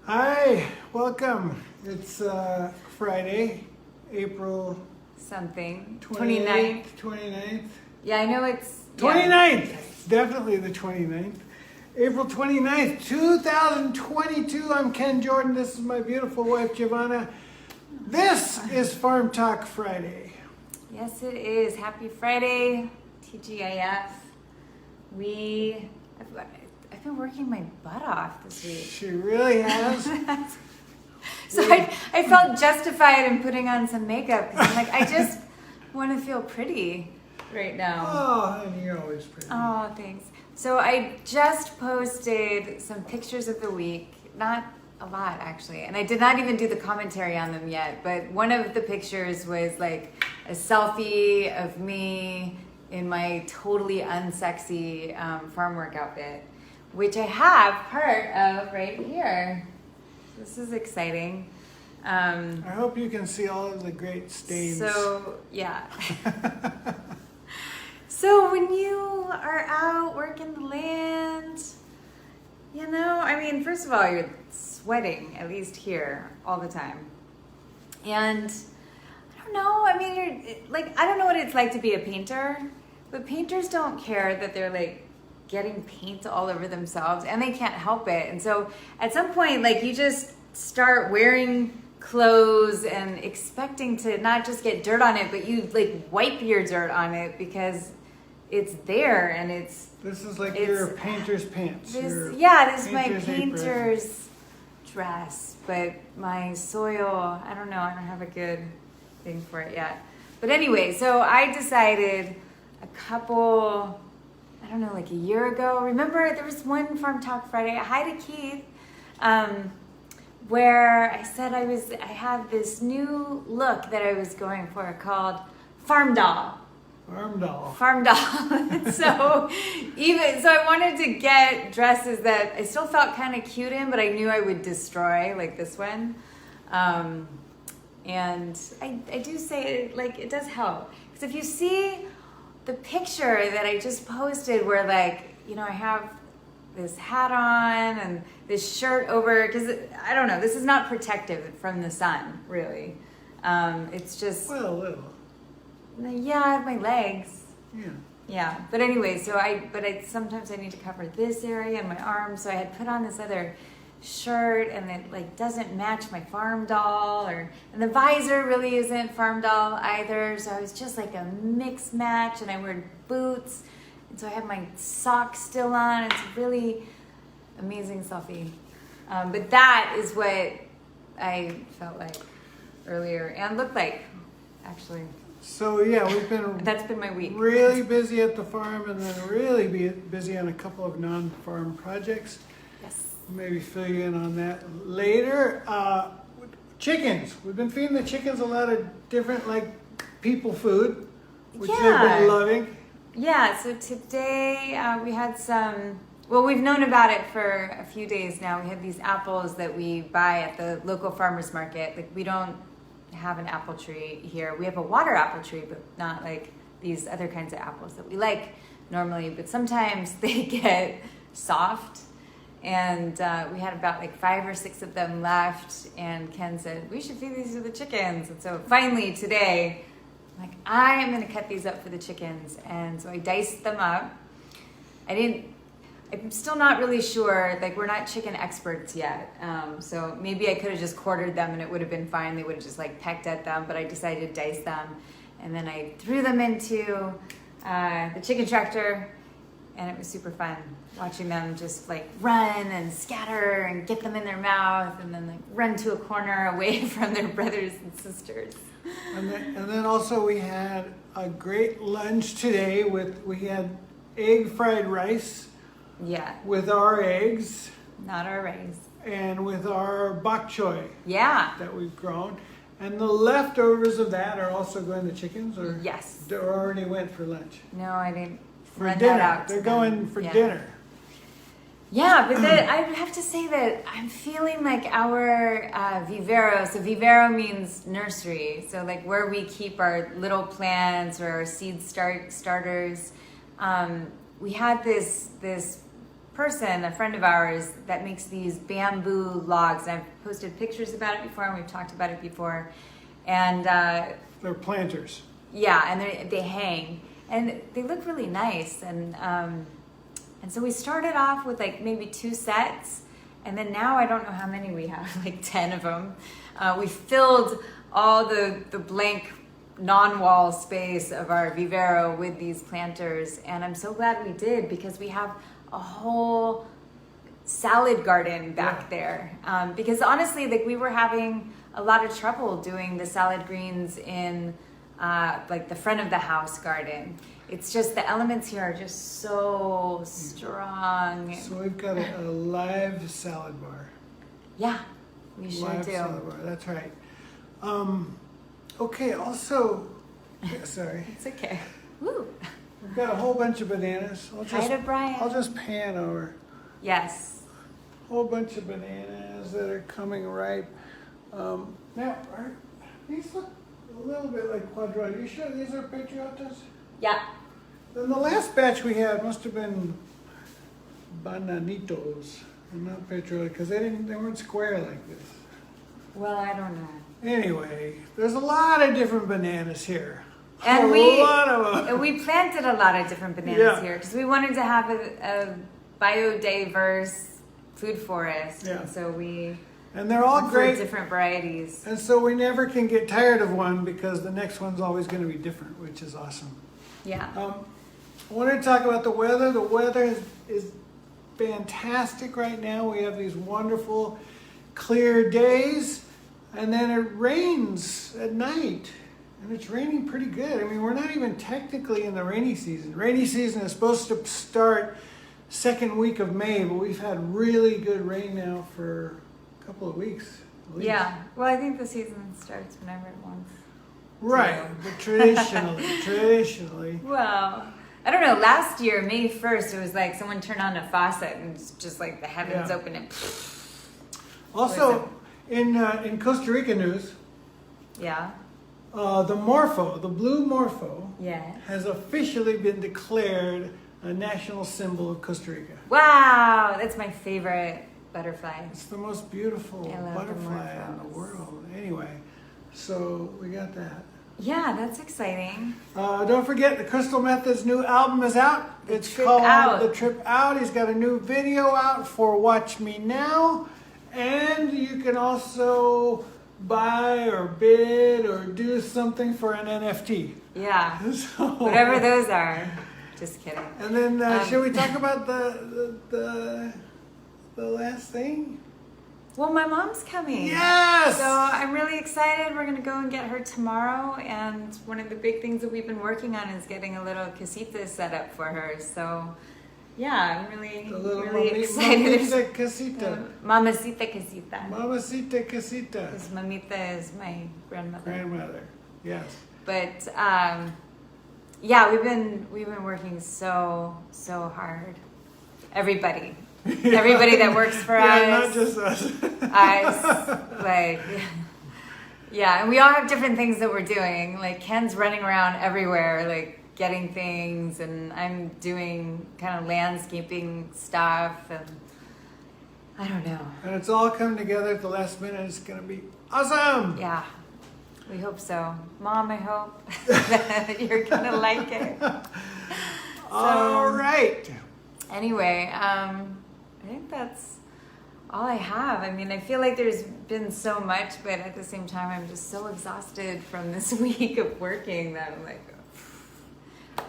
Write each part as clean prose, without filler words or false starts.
Hi, welcome. It's Friday, April Something. 29th. 29th. Yeah, I know it's... 29th! It's definitely the 29th. April 29th, 2022. I'm Ken Jordan. This is my beautiful wife, Giovanna. This is Farm Talk Friday. Yes, it is. Happy Friday, TGIF. I've been working my butt off this week. She really has. So I felt justified in putting on some makeup because I'm like, I just want to feel pretty right now. Oh, and you're always pretty. Oh, thanks. So I just posted some pictures of the week, not a lot actually, and I did not even do the commentary on them yet, but one of the pictures was like a selfie of me in my totally unsexy farm work outfit, which I have part of right here. This is exciting. I hope you can see all of the great stains. So, yeah. So when you are out working the land, you know, I mean, first of all, you're sweating, at least here, all the time. And I don't know, I mean, I don't know what it's like to be a painter, but painters don't care that they're like getting paint all over themselves and they can't help it. And so at some point, like you just start wearing clothes and expecting to not just get dirt on it, but you like wipe your dirt on it because it's there and it's... This is like your painter's pants. This is my painter's dress, but my soil, I don't know, I don't have a good thing for it yet. But anyway, so I decided like a year ago, remember there was one Farm Talk Friday, hi to Keith, where I said I had this new look that I was going for called Farm Doll. Farm doll. So I wanted to get dresses that I still felt kind of cute in, but I knew I would destroy, like this one. And I do say like it does help, because if you see the picture that I just posted, where like, you know, I have this hat on and this shirt over, because I don't know, this is not protective from the sun, really. It's just... Well, a little. Yeah, I have my legs. Yeah. Yeah, but anyway, sometimes I need to cover this area and my arms, so I had put on this other shirt, and it like doesn't match my farm doll, and the visor really isn't farm doll either, so I was just like a mixed match, and I wear boots, and so I have my socks still on. It's a really amazing selfie, but that is what I felt like earlier and looked like, actually. So yeah, we've been... That's been my week. Really busy at the farm, and then really busy on a couple of non-farm projects. Yes. Maybe fill you in on that later. Chickens. We've been feeding the chickens a lot of different like people food, which they've been loving. Yeah, so today we had some... Well, we've known about it for a few days now. We have these apples that we buy at the local farmer's market. Like, we don't have an apple tree here. We have a water apple tree, but not like these other kinds of apples that we like normally. But sometimes they get soft, and we had about like 5 or 6 of them left, and Ken said, we should feed these to the chickens. And so finally today, I'm like, I am going to cut these up for the chickens. And so I diced them up. I'm still not really sure, like we're not chicken experts yet, so maybe I could have just quartered them and it would have been fine. They would have just like pecked at them, but I decided to dice them, and then I threw them into the chicken tractor, and it was super fun watching them just like run and scatter and get them in their mouth, and then like run to a corner away from their brothers and sisters. And then also we had a great lunch today we had egg fried rice. Yeah. With our eggs. Not our rice. And with our bok choy. Yeah. That we've grown. And the leftovers of that are also going to chickens, or? Yes. They already went for lunch? No, I didn't run that out. They're going for dinner. Yeah, but I have to say that I'm feeling like our vivero. So vivero means nursery. So like where we keep our little plants or our seed starters. We had this person, a friend of ours, that makes these bamboo logs. And I've posted pictures about it before, and we've talked about it before. And They're planters. yeah, and they hang, and they look really nice. And so we started off with like maybe 2 sets, and then now I don't know how many we have, like 10 of them. We filled all the blank non-wall space of our vivero with these planters, and I'm so glad we did, because we have a whole salad garden back there. Because honestly, like, we were having a lot of trouble doing the salad greens in like the front of the house garden. It's just the elements here are just so strong. So we've got a live salad bar. Yeah, we sure Live do. salad bar, that's right. Okay, also, sorry. It's okay. Woo. We've got a whole bunch of bananas. Hi to Brian. I'll just pan over. Yes. Whole bunch of bananas that are coming ripe. Now, these look a little bit like quadrilla. You sure these are patriotas? Yeah. Then the last batch we had must have been bananitos, and not patriota, because they weren't square like this. Well, I don't know. Anyway, there's a lot of different bananas here. And a lot of them. we planted a lot of different bananas Yeah. here because we wanted to have a biodiverse food forest. Yeah. And so we And they're all went for great. different varieties. And so we never can get tired of one because the next one's always going to be different, which is awesome. Yeah. I want to talk about the weather. The weather is fantastic right now. We have these wonderful clear days, and then it rains at night. And it's raining pretty good. I mean, we're not even technically in the rainy season. Rainy season is supposed to start second week of May, but we've had really good rain now for a couple of weeks. At least. Yeah. Well, I think the season starts whenever it wants. Right, but traditionally. Well, I don't know. Last year, May 1st, it was like someone turned on a faucet and it's just like the heavens Yeah. open and Also, in Costa Rica news, yeah. the morpho, the blue morpho, Yeah. has officially been declared a national symbol of Costa Rica. Wow, that's my favorite butterfly. It's the most beautiful I love the butterfly in the morphos. world. Anyway, so we got that. Yeah, that's exciting. Don't forget, the Crystal Method's new album is out. The It's Trip called Out. The Trip Out. He's got a new video out for Watch Me Now. And you can also buy or bid or do something for an NFT. Yeah. So, Whatever those are. Just kidding. And then, should we talk about the last thing? Well, my mom's coming. Yes! So I'm really excited. We're going to go and get her tomorrow. And one of the big things that we've been working on is getting a little casita set up for her. So, yeah, I'm really, The little really excited. Mamita Casita. Mamacita casita. Mamacita Casita. Because Mamita is my grandmother. Grandmother. Yes. But yeah, we've been working so hard. Everybody that works for Yeah, us. not just us. Us, like, yeah, and we all have different things that we're doing. Like Ken's running around everywhere, like getting things, and I'm doing kind of landscaping stuff, and I don't know. And it's all come together at the last minute. It's going to be awesome. Yeah, we hope so. Mom, I hope that you're gonna like it. All right. Anyway, I think that's all I have. I mean, I feel like there's been so much, but at the same time, I'm just so exhausted from this week of working that I'm like,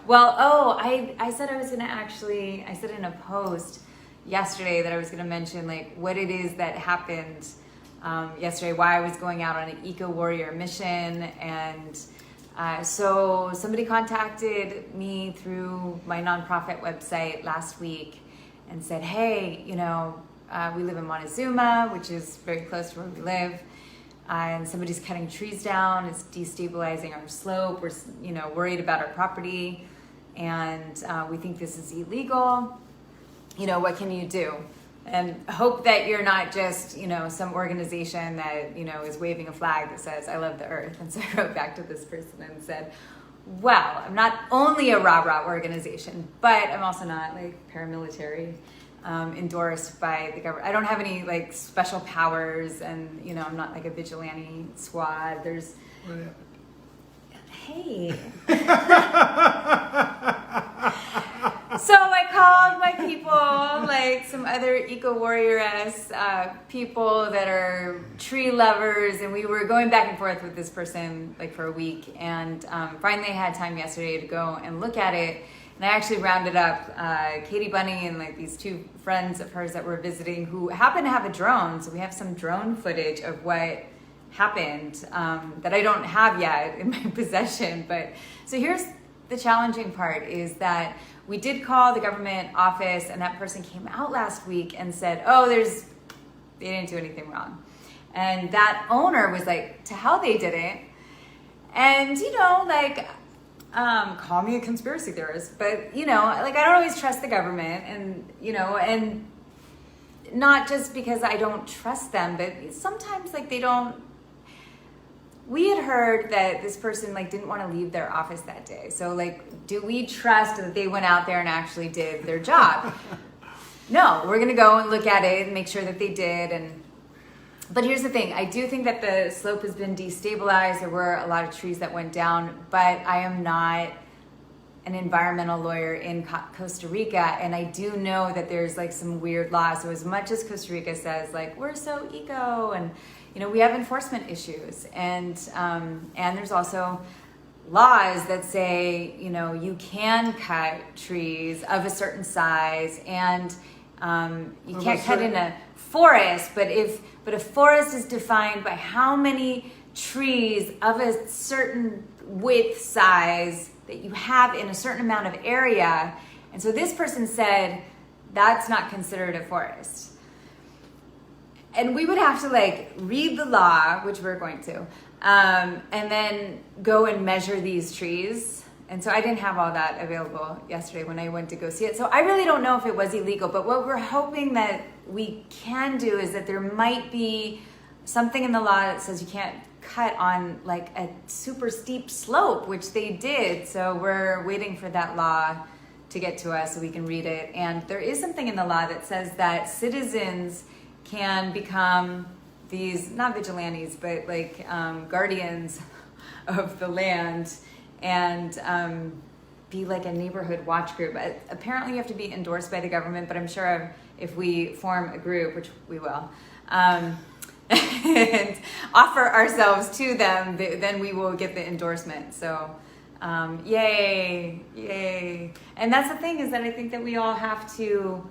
well, I said I was going to I said in a post yesterday that I was going to mention like what it is that happened yesterday, why I was going out on an Eco Warrior mission. And so somebody contacted me through my nonprofit website last week and said, hey, we live in Montezuma, which is very close to where we live. And somebody's cutting trees down. It's destabilizing our slope. We're, worried about our property. And we think this is illegal. What can you do? And hope that you're not just, some organization that, is waving a flag that says, I love the earth. And so I wrote back to this person and said, well, I'm not only a rah-rah organization, but I'm also not like paramilitary. endorsed by the government. I don't have any like special powers, and you know, I'm not like a vigilante squad. There's, hey. So I called my people, like some other eco-warrior-esque people that are tree lovers, and we were going back and forth with this person like for a week, and finally I had time yesterday to go and look at it, and I actually rounded up Katie Bunny and like these two friends of hers that were visiting who happen to have a drone, so we have some drone footage of what happened that I don't have yet in my possession. But so here's the challenging part is that we did call the government office, and that person came out last week and said, oh, they didn't do anything wrong. And that owner was like, to hell they didn't. And, you know, like, call me a conspiracy theorist, but, you know, like, I don't always trust the government, and, you know, and not just because I don't trust them, but sometimes, like, they don't. We had heard that this person like didn't want to leave their office that day. So like, do we trust that they went out there and actually did their job? No, we're going to go and look at it and make sure that they did. But here's the thing. I do think that the slope has been destabilized. There were a lot of trees that went down, but I am not an environmental lawyer in Costa Rica. And I do know that there's like some weird laws. So as much as Costa Rica says like, we're so eco, and you know, we have enforcement issues, and there's also laws that say, you know, you can cut trees of a certain size, and you can't cut in a forest. But a forest is defined by how many trees of a certain width size that you have in a certain amount of area. And so this person said that's not considered a forest. And we would have to like read the law, which we're going to, and then go and measure these trees. And so I didn't have all that available yesterday when I went to go see it. So I really don't know if it was illegal, but what we're hoping that we can do is that there might be something in the law that says you can't cut on like a super steep slope, which they did. So we're waiting for that law to get to us so we can read it. And there is something in the law that says that citizens can become these, not vigilantes, but like guardians of the land, and be like a neighborhood watch group. Apparently you have to be endorsed by the government, but I'm sure if we form a group, which we will, and offer ourselves to them, then we will get the endorsement. So yay. And that's the thing, is that I think that we all have to,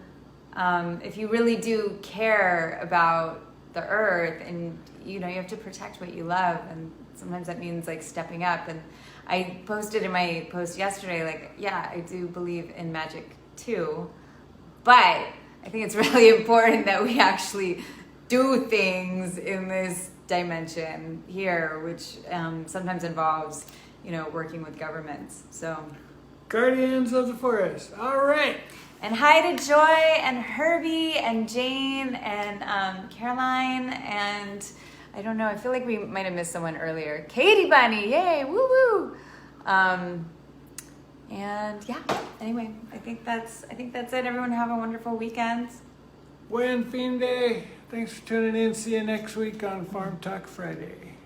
if you really do care about the earth, and you know, you have to protect what you love, and sometimes that means like stepping up. And I posted in my post yesterday, like, yeah, I do believe in magic too, but I think it's really important that we actually do things in this dimension here, which sometimes involves, you know, working with governments. So, Guardians of the Forest. All right. And hi to Joy and Herbie and Jane and Caroline, and I don't know, I feel like we might have missed someone earlier. Katie Bunny, yay, woo woo. And yeah, anyway, I think that's it. Everyone have a wonderful weekend. Buen fin de. Thanks for tuning in. See you next week on Farm Talk Friday.